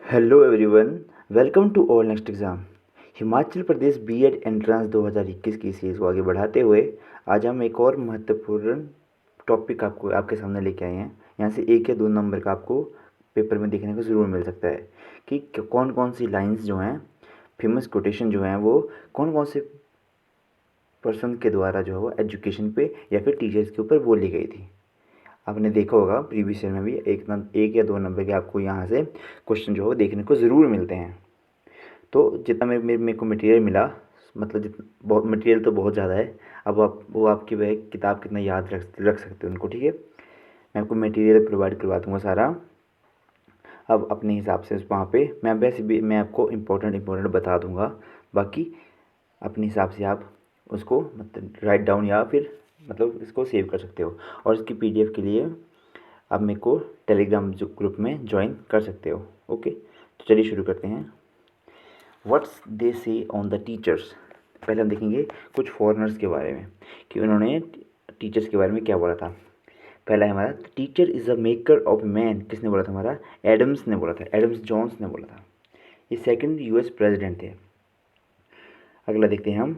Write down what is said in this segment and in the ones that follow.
Hello everyone, welcome to all next exam. Himachal Pradesh B Ed entrance 2021 की series को आगे बढ़ाते हुए आज हम एक और महत्वपूर्ण टॉपिक आपको आपके सामने लेके आए हैं। यहाँ से 1 या 2 नंबर का आपको पेपर में देखने को ज़रूर मिल सकता है कि कौन कौन सी लाइंस जो हैं, फेमस कोटेशन जो हैं, वो कौन कौन से पर्सन के द्वारा जो है वो एजुकेशन पे या फिर टीचर्स के ऊपर बोली गई थी। आपने देखा होगा प्रीवियस ईयर में भी 1 या 2 नंबर के आपको यहाँ से क्वेश्चन जो है देखने को ज़रूर मिलते हैं। तो जितना मेरे को मटेरियल मिला, मतलब जितना बहुत मटेरियल तो बहुत ज़्यादा है। अब आप वो आपकी वह किताब कितना याद रख सकते हो उनको, ठीक है। मैं आपको मटेरियल प्रोवाइड करवा दूँगा सारा। अब अपने हिसाब से वहाँ पे मैं वैसे भी मैं आपको इम्पोर्टेंट बता दूँगा। बाकी अपने हिसाब से आप उसको मतलब राइट डाउन या फिर मतलब इसको सेव कर सकते हो। और इसकी पीडीएफ के लिए आप मेरे को टेलीग्राम ग्रुप में ज्वाइन कर सकते हो। ओके, तो चलिए शुरू करते हैं। व्हाट्स दे से ऑन द टीचर्स। पहले हम देखेंगे कुछ फॉरेनर्स के बारे में कि उन्होंने टीचर्स के बारे में क्या बोला था। पहला है हमारा, teacher is a maker of man. किसने बोला था? हमारा एडम्स ने बोला था, एडम्स जॉन्स ने बोला था। ये सेकंड यूएस प्रेसिडेंट थे। अगला देखते हैं हम।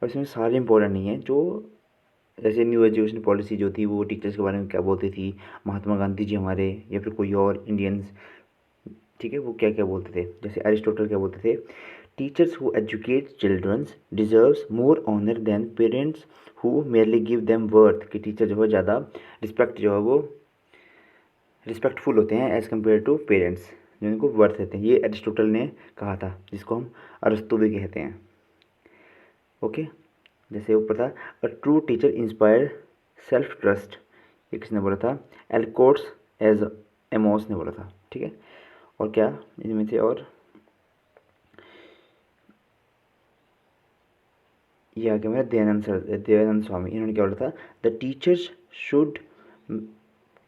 अब इसमें सारे इंपॉर्टेंट नहीं है, जो जैसे न्यू एजुकेशन पॉलिसी जो थी वो टीचर्स के बारे में क्या बोलती थी, महात्मा गांधी जी हमारे या फिर कोई और इंडियंस, ठीक है, वो क्या क्या बोलते थे। जैसे अरिस्टोटल क्या बोलते थे, teachers who educate childrens deserves more honour than parents who merely give them worth. कि टीचर जो है ज़्यादा रिस्पेक्ट जो है वो रिस्पेक्टफुल होते हैं एज़ कम्पेयर टू पेरेंट्स जो इनको वर्थ देते हैं। ये अरिस्टोटल ने कहा था, जिसको हम अरस्तु भी कहते हैं। ओके, जैसे ऊपर था, a true teacher inspire self trust. ये किसने बोला था? एलकोट्स एज एमोस ने बोला था, ठीक है। और क्या इनमें से, और ये आगे मेरा दयानंद स्वामी, इन्होंने क्या बोला था? The teachers should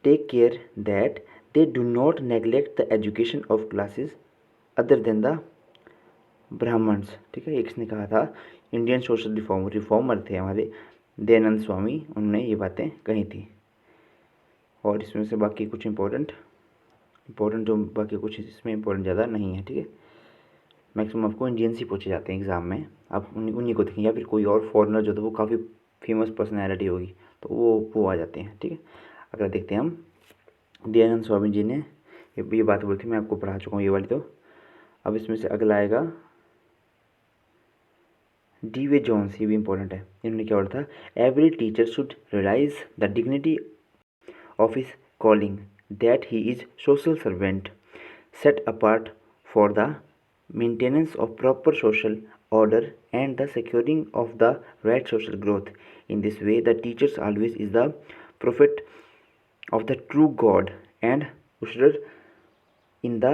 take care that they do not neglect the education of classes other than the Brahmins, ठीक है। एक ने कहा था, इंडियन सोशल रिफॉर्मर थे हमारे दयानंद स्वामी, उन्होंने ये बातें कही थी। और इसमें से बाकी कुछ इंपॉर्टेंट जो बाकी कुछ इसमें इंपॉर्टेंट ज़्यादा नहीं है, ठीक है। मैक्सिमम आपको इंडियंस ही पूछे जाते हैं एग्ज़ाम में, आप उन्हीं को देखेंगे, या फिर कोई और फॉरेनर जो था वो काफ़ी फेमस पर्सनैलिटी होगी तो वो आ जाते हैं, ठीक है। अगर देखते हैं हम, दयानंद स्वामी जी ने ये बात बोली थी, मैं आपको पढ़ा चुका हूँ ये वाली। तो अब इसमें से अगला आएगा डी.वे. जॉन्स, ये भी इंपॉर्टेंट है। इन्होंने क्या बोला था? Every teacher should realise the dignity of his calling, that he is social servant set apart for the maintenance of proper social order and the securing of the right social growth. In this way, the teacher always is the prophet of the true God and usherer in the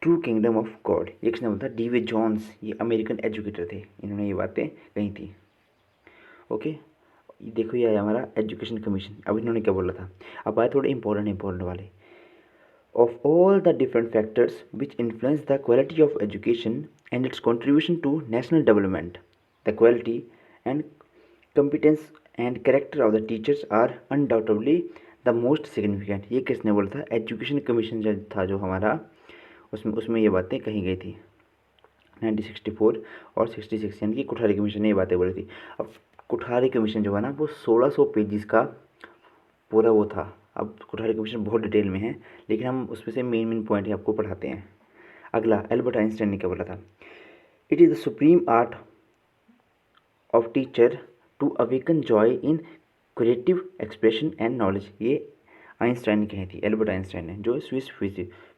true kingdom of God. ये किसने बोला था? डी.वे. Johns, ये American educator थे, इन्होंने ये बातें कही थी। ओके, देखो ये आया हमारा एजुकेशन कमीशन। अब इन्होंने क्या बोला था? अब आए थोड़े इंपॉर्टेंट वाले। Of all the different factors which influence the quality of education and its contribution to national development, the quality and competence and character of the teachers are undoubtedly the most significant. ये किसने बोला था? Education commission जो था जो हमारा, उसमें ये बातें कही गई थी 1964 और 66, यानी कि कोठारी कमीशन ने ये बातें बोली थी। अब कोठारी कमीशन जो है ना वो 1600 पेजेस का पूरा वो था। अब कोठारी कमीशन बहुत डिटेल में है, लेकिन हम उसमें से मेन पॉइंट ही आपको पढ़ाते हैं। अगला, एल्बर्ट आइंस्टाइन ने क्या बोला था? It is the supreme art of teacher to awaken joy in creative expression and knowledge. ये आइंस्टाइन ने कही थी, एल्बर्ट आइंस्टाइन ने, जो स्विस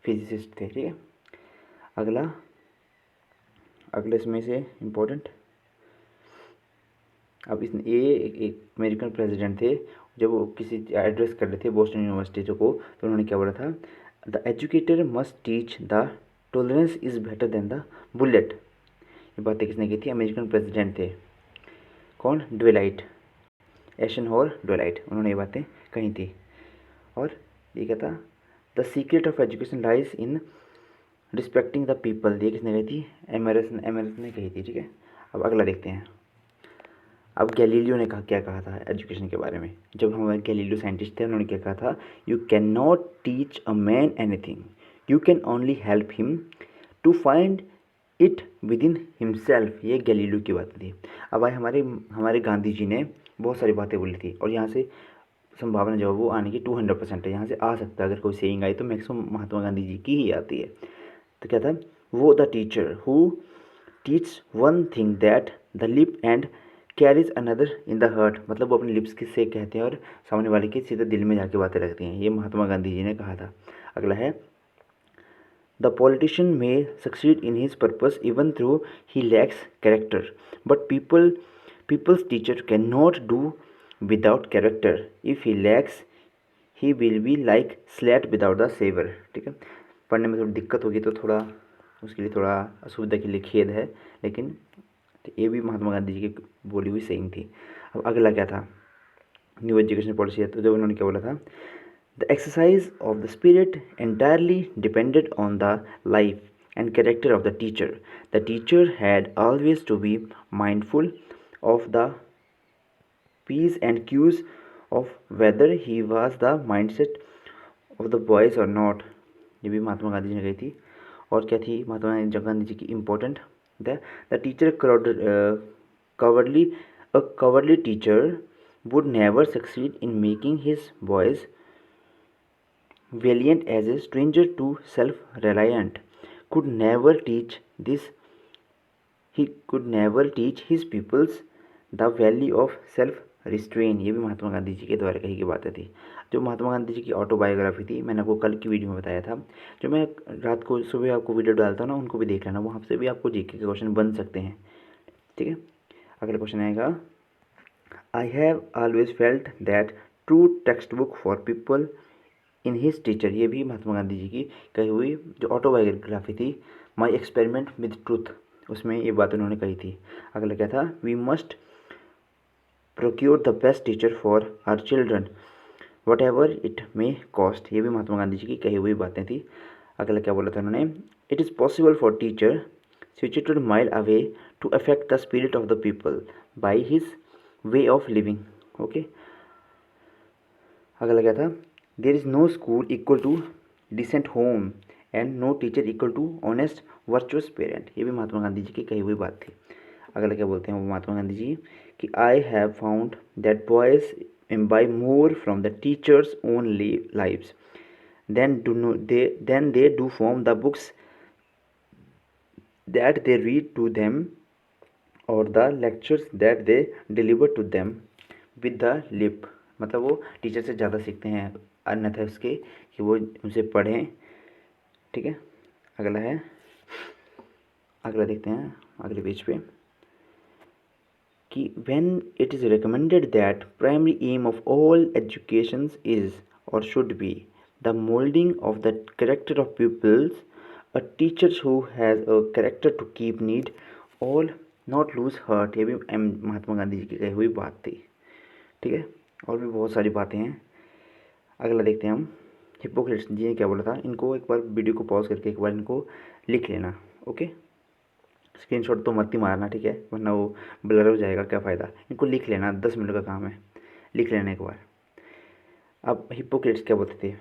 फिजिसिस्ट थे, ठीक है। अगले इसमें से इम्पोर्टेंट, अब इस ये एक अमेरिकन प्रेसिडेंट थे, जब वो किसी एड्रेस कर रहे थे बोस्टन यूनिवर्सिटी को, तो उन्होंने क्या बोला था? The educator must teach the tolerance is better than the bullet. ये बातें किसने की थी? अमेरिकन प्रेसिडेंट थे। कौन? ड्वेलाइट, एशनहॉर ड्वेलाइट, उन्होंने ये बातें कही थी। और ये क्या था? The secret of education lies in respecting the people. ये किसने कही थी? एमएरएस ने कही थी, ठीक है। अब अगला देखते हैं। अब गैलीलियो ने क्या कहा था एजुकेशन के बारे में? जब हमारे गैलीलियो साइंटिस्ट थे, उन्होंने क्या कहा था? You can not teach a man anything, you can only help him to find it within himself. ये गैलीलियो की बात थी। अब भाई हमारे गांधी जी ने बहुत सारी बातें बोली थी और यहाँ से संभावना जो है वो आने की 200% है, यहाँ से आ सकता है। अगर कोई सेइंग आई तो मैक्सिमम महात्मा गांधी जी की ही आती है। तो क्या था, वो the teacher who teach one thing that the lip and carries another in the heart. मतलब वो अपने लिप्स से कहते हैं और सामने वाले के सीधे दिल में जाके बातें रखती हैं। ये महात्मा गांधी जी ने कहा था। अगला है, the politician may succeed in his purpose even through he lacks character, but people's teacher can not do without character. If he lacks he will be like slate without the savour. ठीक है, पढ़ने में थोड़ी दिक्कत होगी तो थोड़ा उसके लिए थोड़ा असुविधा के लिए खेद है, लेकिन ये भी महात्मा गांधी जी की बोली हुई सेइंग थी। अब अगला क्या था, न्यू एजुकेशन पॉलिसी है, तो जब उन्होंने क्या बोला था, the exercise of the spirit entirely depended on the life and character of the teacher. The teacher had always to be mindful of the p's and q's of whether he was the mindset of the boys or not. ये भी महात्मा गांधी जी ने कही थी। और क्या थी महात्मा गांधी जी की important, the teacher cowardly a cowardly teacher would never succeed in making his boys valiant as a stranger to self-reliant, could never teach this he could never teach his peoples the value of self restrain. ये भी महात्मा गांधी जी के द्वारा कही की बातें थी। जो महात्मा गांधी जी की ऑटोबायोग्राफी थी, मैंने आपको कल की वीडियो में बताया था। जो मैं रात को सुबह आपको वीडियो डालता हूँ ना, उनको भी देख लेना, वहाँ से भी आपको जीके के क्वेश्चन बन सकते हैं। ठीक है, अगला क्वेश्चन आएगा, I have always felt that true text book for people in his teacher. ये भी महात्मा गांधी जी की कही हुई जो ऑटोबायोग्राफी थी, माई एक्सपेरिमेंट विद ट्रूथ, उसमें ये बात उन्होंने कही थी। अगला क्या था, we must procure the best teacher for our children whatever it may cost. ये भी महात्मा गांधी जी की कही हुई बातें थी। अगला क्या बोला था उन्होंने, it is possible for teacher situated mile away to affect the spirit of the people by his way of living. Okay, अगला क्या था, there is no school equal to decent home and no teacher equal to honest virtuous parent. ये भी महात्मा गांधी जी की कही हुई बात थी। अगला क्या बोलते हैं वो महात्मा गांधी जी कि I have found that boys imbibe more from the teacher's own lives than they do from the books that they read to them or the lectures that they deliver to them with the lip। मतलब वो teacher से ज़्यादा सीखते हैं अन्यथा उसके कि वो उनसे पढ़ें। ठीक है, अगला है, अगला देखते हैं अगले पेज पे कि when it is recommended that primary aim of all educations is or should be the molding of the character of pupils, a teacher who has a character to keep need all not lose heart। ये भी महात्मा गांधी जी की कही हुई बात थी। ठीक है, और भी बहुत सारी बातें हैं। अगला देखते हैं हम, हिपोक्रेट्स जी ने क्या बोला था। इनको एक बार वीडियो को पॉज करके एक बार इनको लिख लेना। ओके, स्क्रीनशॉट तो मत ही मारना, ठीक है, वरना वो ब्लर हो जाएगा, क्या फ़ायदा। इनको लिख लेना, 10 मिनट का काम है, लिख लेना एक बार। अब हिपोक्रेट्स क्या बोलते थे,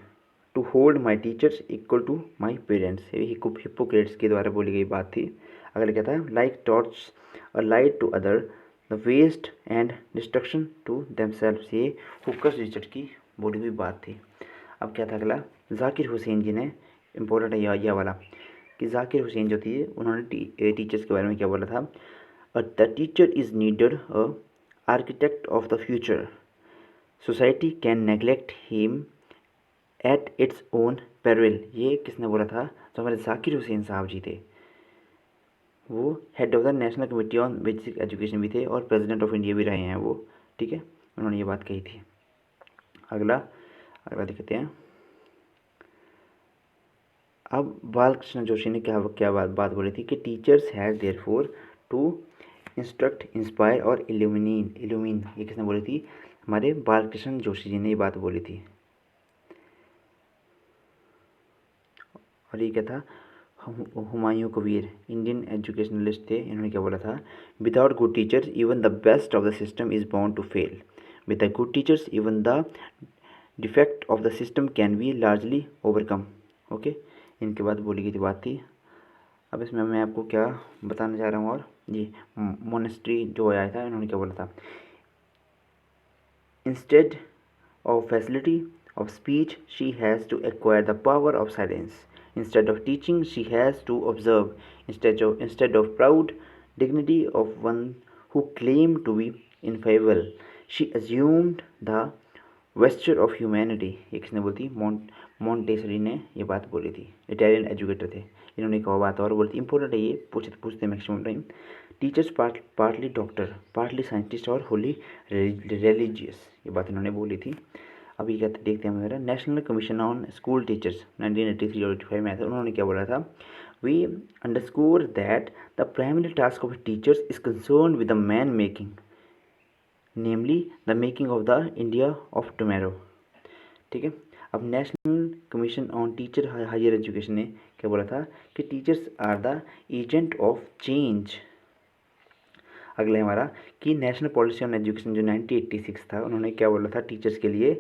to hold my teachers equal to my parents. ये हिपोक्रेट्स के द्वारा बोली गई बात थी। अगला क्या था, like torch a light to other the waste and destruction to themselves. ये हुक्कस रिचर्ड की बोली हुई बात थी। अब क्या था अगला, जाकिर हुसैन जी ने, इम्पोर्टेंट है यह वाला, कि जाकिर हुसैन जो थी उन्होंने टीचर्स के बारे में क्या बोला था, the teacher is needed a architect of the future, society can neglect him at its own peril. ये किसने बोला था, जो हमारे जाकिर हुसैन साहब जी थे। वो head of the national committee on basic education भी थे और प्रेसिडेंट ऑफ इंडिया भी रहे हैं वो। ठीक है, उन्होंने ये बात कही थी। अगला देखते हैं, अब बालकृष्ण जोशी ने क्या बात बोली थी कि teachers has therefore to instruct, inspire और इल्यूमिन। ये किसने बोली थी, हमारे बालकृष्ण जोशी जी ने ये बात बोली थी। और ये क्या था, हुमायूं कबीर इंडियन एजुकेशनलिस्ट थे, इन्होंने क्या बोला था, without good teachers even the best of the system is bound to fail, with the good teachers even the defect of the system can be largely overcome. Okay, इनके बाद बोली गई बात थी। अब इसमें मैं आपको क्या बताना चाह रहा हूँ, और ये मोनेस्ट्री जो आया था, इन्होंने क्या बोला था, instead of facility of speech, she has to acquire the power of silence. Instead of teaching, she has to observe. Instead of proud dignity of one who claimed to be infallible, she assumed the vesture of humanity. ये किसने बोली थी? Montessori ने ये बात बोली थी। Italian educator थे, इन्होंने एक और बात और बोली थी, इंपॉर्टेंट है ये, पूछते maximum time. Teachers partly doctor, partly scientist और होली रिलीजियस, ये बात इन्होंने बोली थी। अभी क्या देखते हैं मेरा national commission on school teachers 1983 और 85 में आया था। उन्होंने क्या बोला था, we underscore that the primary task of teachers is concern with the man making, namely the making of the India of tomorrow. ठीक है, अब national commission on teacher higher education ने क्या बोला था कि teachers are the agent of change. अगला है हमारा कि नेशनल पॉलिसी ऑन एजुकेशन जो 1986 था, उन्होंने क्या बोला था टीचर्स के लिए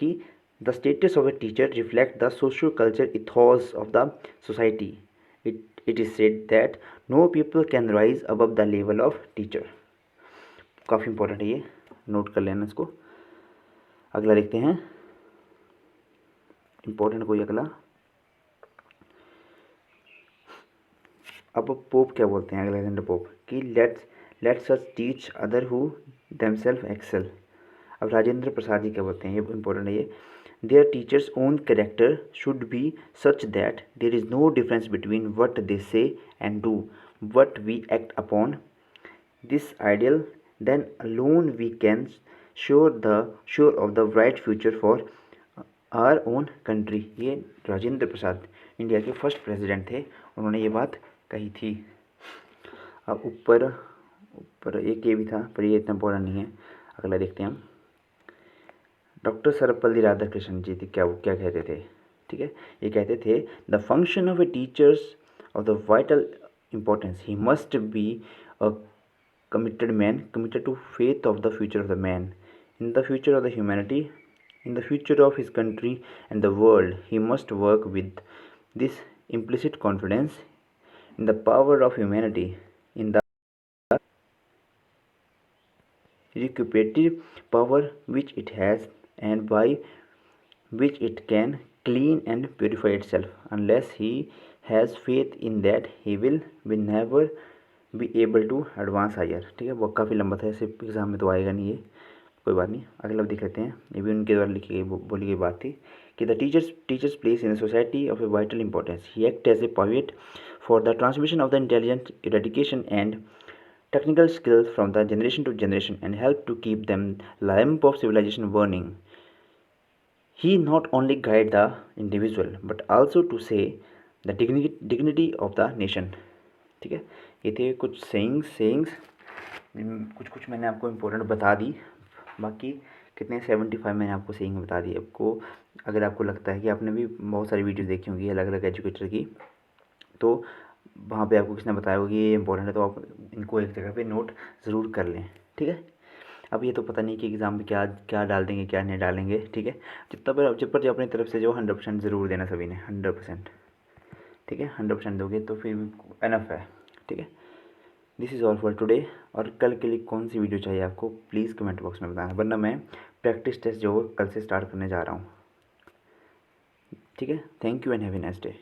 कि the status of a teacher reflect the social culture ethos of the society. It is said that know people can rise above the level of teacher. काफ़ी इंपॉर्टेंट है ये, नोट कर लेना इसको। अगला देखते हैं, इंपॉर्टेंट कोई अगला। अब पोप क्या बोलते हैं, अलेक्जेंडर पोप, कि let's us teach other who themself excel. अब राजेंद्र प्रसाद जी क्या बोलते हैं, ये इंपॉर्टेंट है ये, their teachers own character should be such that there is no difference between what they say and do what we act upon this ideal, then alone we can sure of the bright future for our own country. ये Rajendra Prasad India के first president थे, उन्होंने ये बात कही थी। अब ऊपर एक ये भी था, पर ये इतना इंपॉर्टेंट नहीं है। अगला देखते हैं हम, डॉक्टर सर्वपल्ली राधाकृष्णन जी क्या कहते थे। ठीक है, ये कहते थे the function of A teachers of the vital importance, he must be a committed man, committed to faith of the future of the man, in the future of the humanity, in the future of his country and the world. He must work with this implicit confidence in the power of humanity, in the recuperative power which it has, and by which it can clean and purify itself. Unless he has faith in that, he will never be able to advance higher. ठीक है, वो काफ़ी लंबा था, ऐसे exam में तो आएगा नहीं ये, कोई बात नहीं। अगला देख लेते हैं, ये भी उनके द्वारा लिखी गई बोली गई बात थी कि the teachers place in the society of a vital importance, he act as a pivot for the transmission of the intelligent education and technical skills from the generation to generation and help to keep them lamp of civilization burning. He not only guide the individual but also to say the dignity of the nation. ठीक है, ये थे कुछ sayings कुछ मैंने आपको important बता दी, बाकी कितने 75 मैंने आपको सेइंग बता दी। आपको अगर आपको लगता है कि आपने भी बहुत सारी वीडियोस देखी होंगी अलग अलग एजुकेटर की, तो वहाँ पे आपको किसने बताया होगा कि ये इंपॉर्टेंट है, तो आप इनको एक जगह पे नोट ज़रूर कर लें। ठीक है, अब ये तो पता नहीं कि एग्ज़ाम में क्या क्या डाल देंगे क्या नहीं डालेंगे। ठीक है, जब पर अपनी तरफ से जो 100% ज़रूर देना सभी ने, 100%। ठीक है, 100% दोगे तो फिर एनफ है। ठीक है, this is all for today. और कल के लिए कौन सी वीडियो चाहिए आपको, प्लीज़ कमेंट बॉक्स में बताना, वरना मैं प्रैक्टिस टेस्ट जो कल से स्टार्ट करने जा रहा हूँ। ठीक है, thank you and have a nice day.